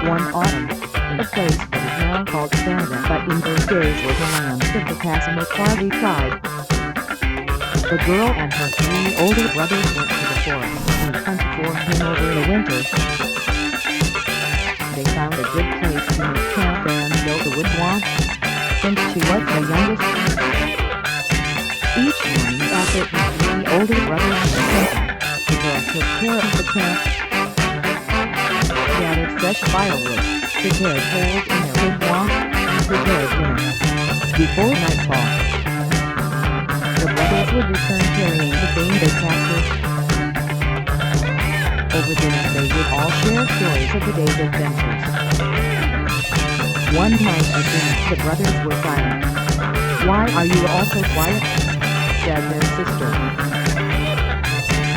One autumn, in a place that is now called Canada but in those days was the land of the Passamaquoddy tribe. The girl and her three older brothers went to the forest and hunted for him over the winter. They found a good place to make camp and build a wigwam, since she was the youngest. Each morning after her three older brothers went hunting, the girl took care of the camp, gathered fresh firewood, prepared holes in their wigwam, and prepared dinner. Before nightfall, the brothers would return carrying the game they captured. Over dinner they would all share stories of the day's adventures. One night at dinner the brothers were silent. "Why are you all so quiet?" said their sister.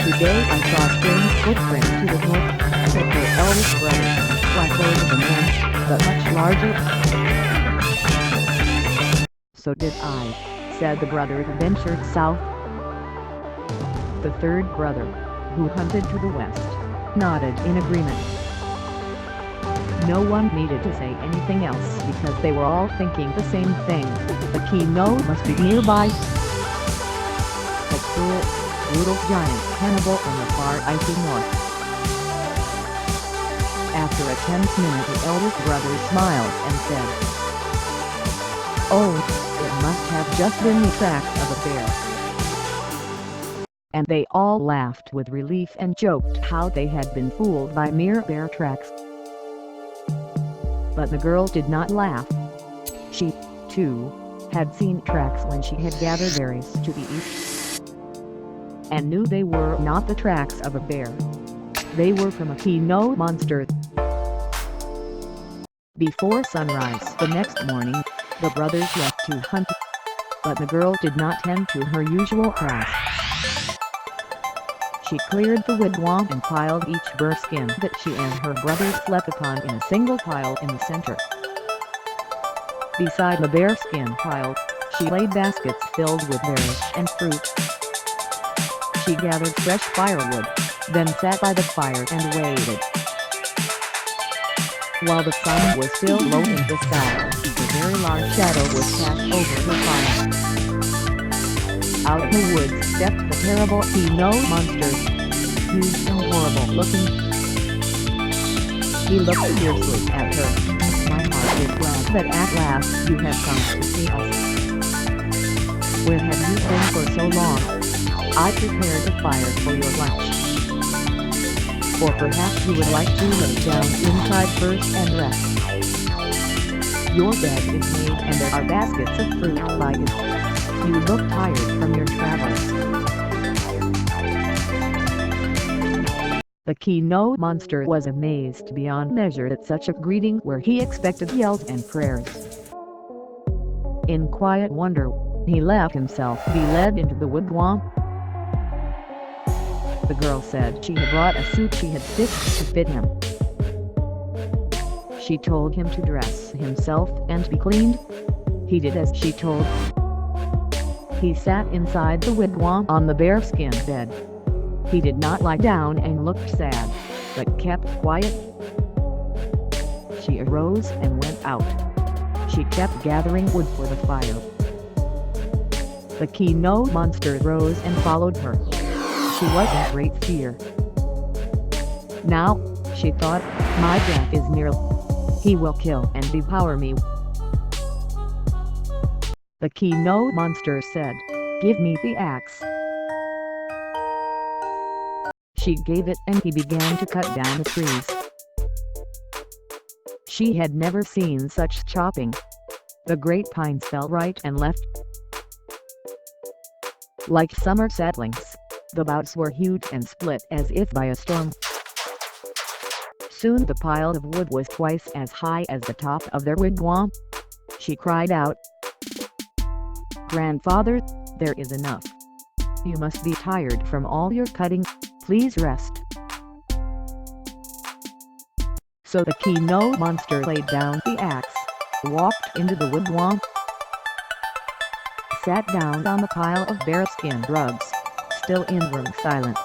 "Today I saw strange footprints to the north," said her eldest brother, "like those of a man, but much larger." "So did I," said the brother who ventured south. The third brother, who hunted to the west, nodded in agreement. No one needed to say anything else because they were all thinking the same thing: the Chenoo must be nearby. The cruel, brutal giant cannibal on the far icy north. After a tense minute the eldest brother smiled and said, "Oh, it must have just been the tracks of a bear." And they all laughed with relief and joked how they had been fooled by mere bear tracks. But the girl did not laugh. She, too, had seen tracks when she had gathered berries to the east, and knew they were not the tracks of a bear. They were from a Chenoo monster. Before sunrise the next morning, the brothers left to hunt, but the girl did not tend to her usual task. She cleared the wigwam and piled each bearskin that she and her brothers slept upon in a single pile in the center. Beside the bearskin pile, she laid baskets filled with berries and fruit. She gathered fresh firewood, then sat by the fire and waited. While the sun was still low in the sky, a very large shadow was cast over the fire. Out in the woods stepped the terrible Chenoo monster, huge and horrible looking. He looked fiercely at her. "My heart is glad that at last you have come to see us. Where have you been for so long? I prepared a fire for your lunch. Or perhaps you would like to lay down inside first and rest. Your bed is made and there are baskets of fruit by it. You look tired from your travels." The Chenoo monster was amazed beyond measure at such a greeting where he expected yells and prayers. In quiet wonder, he let himself be led into the wigwam. The girl said she had brought a suit she had stitched to fit him. She told him to dress himself and be cleaned. He did as she told. He sat inside the wigwam on the bearskin bed. He did not lie down and looked sad, but kept quiet. She arose and went out. She kept gathering wood for the fire. The Chenoo monster rose and followed her. She was in great fear. "Now," she thought, "my death is near. He will kill and devour me." The Chenoo monster said, "Give me the axe." She gave it and he began to cut down the trees. She had never seen such chopping. The great pines fell right and left. Like summer saplings, the boughs were hewed and split as if by a storm. Soon the pile of wood was twice as high as the top of their wigwam. She cried out, "Grandfather, there is enough. You must be tired from all your cutting, please rest." So the Chenoo monster laid down the axe, walked into the wigwam, sat down on the pile of bearskin rugs, still in grim silence.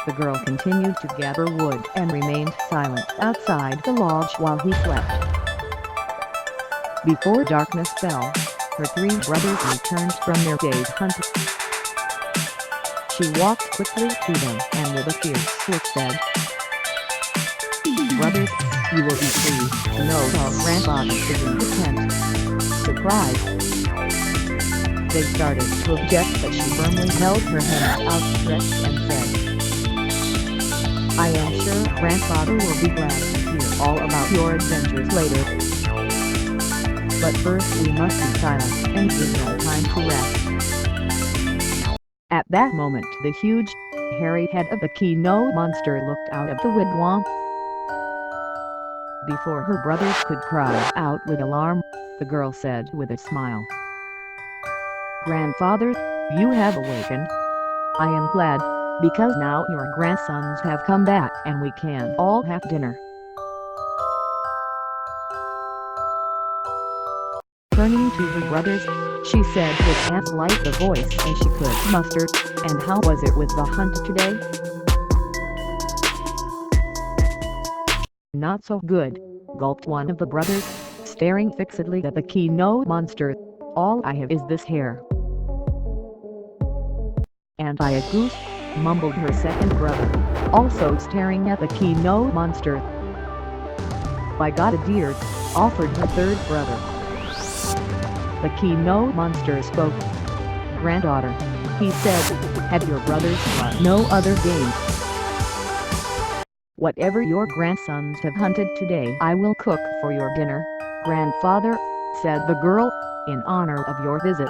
The girl continued to gather wood and remained silent outside the lodge while he slept. Before darkness fell, her three brothers returned from their day's hunt. She walked quickly to them and with a fierce look said, "Brothers, you will be pleased to know our grandfather is in the tent." Surprised, they started to object, but she firmly held her hand outstretched and said, "I am sure grandfather will be glad to hear all about your adventures later. But first we must be silent and give them time to rest." At that moment the huge, hairy head of the Chenoo monster looked out of the wigwam. Before her brothers could cry out with alarm, the girl said with a smile, "Grandfather, you have awakened. I am glad, because now your grandsons have come back and we can all have dinner." Turning to her brothers, she said with as light a voice as she could muster, "And how was it with the hunt today?" "Not so good," gulped one of the brothers, staring fixedly at the Chenoo monster. "All I have is this hair." "And I a goose," mumbled her second brother, also staring at the Chenoo monster. "By God, a deer," offered her third brother. The Chenoo monster spoke. "Granddaughter," he said, "have your brothers got no other game? Whatever your grandsons have hunted today I will cook for your dinner." "Grandfather," said the girl, "in honor of your visit,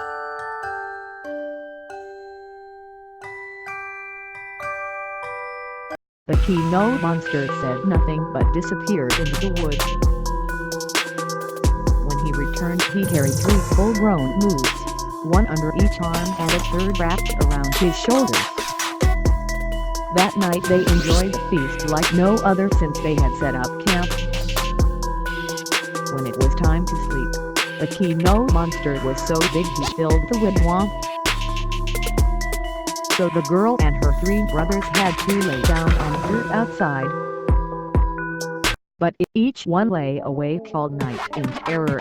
the Chenoo monster said nothing but disappeared into the woods. When he returned he carried 3 full-grown moose, one under each arm and a third wrapped around his shoulders. That night they enjoyed a feast like no other since they had set up camp. When it was time to sleep, the Chenoo monster was so big he filled the wigwam. So the girl and her 3 brothers had to lay down on dirt outside. But each one lay awake all night in terror.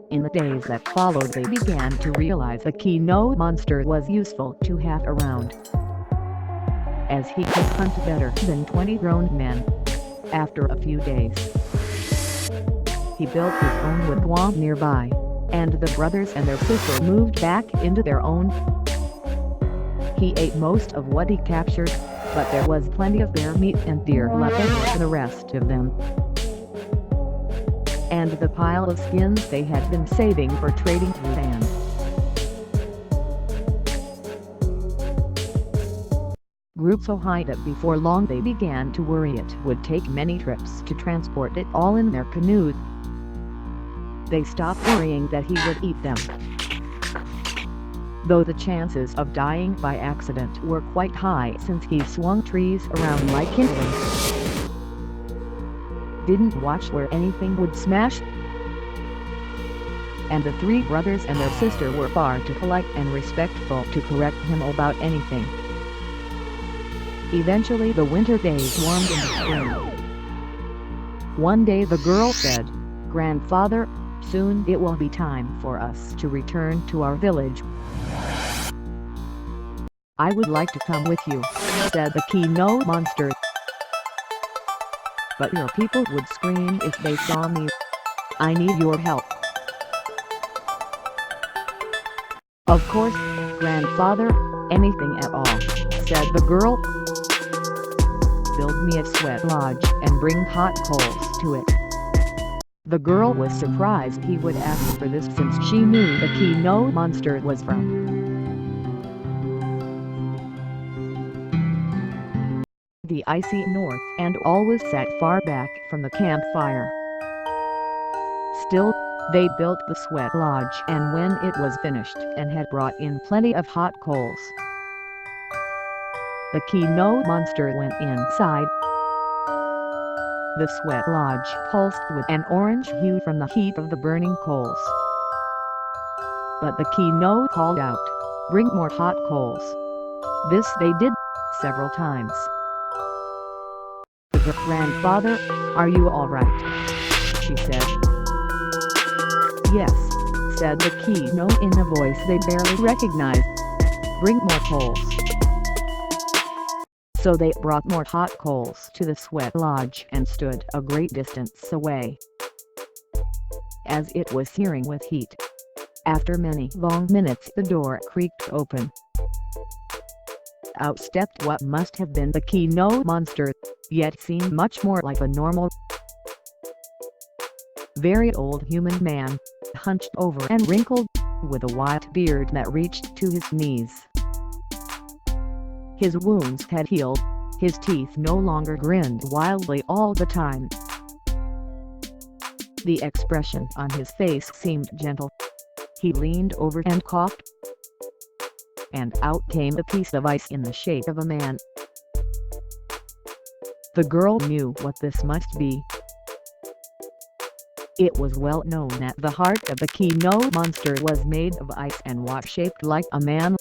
In the days that followed they began to realize the Chenoo monster was useful to have around, as he could hunt better than 20 grown men. After a few days, he built his own wigwam nearby, and the brothers and their sister moved back into their own. He ate most of what he captured, but there was plenty of bear meat and deer left over for the rest of them, and the pile of skins they had been saving for trading through land. Grew so high that before long they began to worry it would take many trips to transport it all in their canoe. They stopped worrying that he would eat them, though the chances of dying by accident were quite high since he swung trees around like kindling, didn't watch where anything would smash, and the 3 brothers and their sister were far too polite and respectful to correct him about anything. Eventually the winter days warmed into spring. One day the girl said, "Grandfather, soon it will be time for us to return to our village. I would like to come with you," said the Chenoo monster. "But your people would scream if they saw me. I need your help." "Of course, grandfather, anything at all," said the girl. "Build me a sweat lodge and bring hot coals to it." The girl was surprised he would ask for this since she knew the Chenoo monster was from the icy north and always sat far back from the campfire. Still, they built the sweat lodge, and when it was finished and had brought in plenty of hot coals, the Chenoo monster went inside. The sweat lodge pulsed with an orange hue from the heat of the burning coals. But the Chenoo called out, "Bring more hot coals." This they did, several times. "Grandfather, are you alright?" she said. "Yes," said the Chenoo in a voice they barely recognized. "Bring more coals." So they brought more hot coals to the sweat lodge and stood a great distance away, as it was searing with heat. After many long minutes the door creaked open. Out stepped what must have been the Chenoo monster, yet seemed much more like a normal, very old human man, hunched over and wrinkled, with a white beard that reached to his knees. His wounds had healed, his teeth no longer grinned wildly all the time. The expression on his face seemed gentle. He leaned over and coughed, and out came a piece of ice in the shape of a man. The girl knew what this must be. It was well known that the heart of the Chenoo monster was made of ice and was shaped like a man.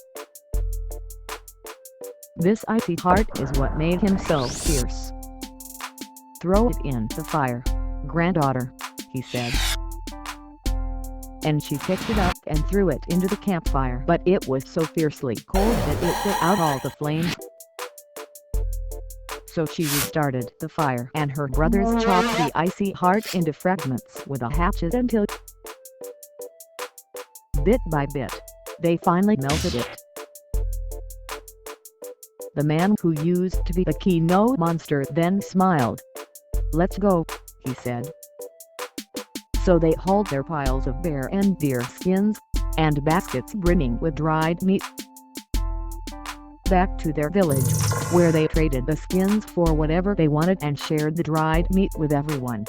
This icy heart is what made him so fierce. "Throw it in the fire, granddaughter," he said. And she picked it up and threw it into the campfire, but it was so fiercely cold that it put out all the flames. So she restarted the fire and her brothers chopped the icy heart into fragments with a hatchet until, bit by bit, they finally melted it. The man who used to be the Chenoo monster then smiled. "Let's go," he said. So they hauled their piles of bear and deer skins, and baskets brimming with dried meat, back to their village, where they traded the skins for whatever they wanted and shared the dried meat with everyone.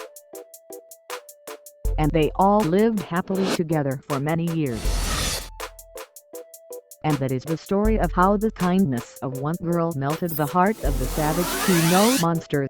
And they all lived happily together for many years. And that is the story of how the kindness of one girl melted the heart of the savage Chenoo monster.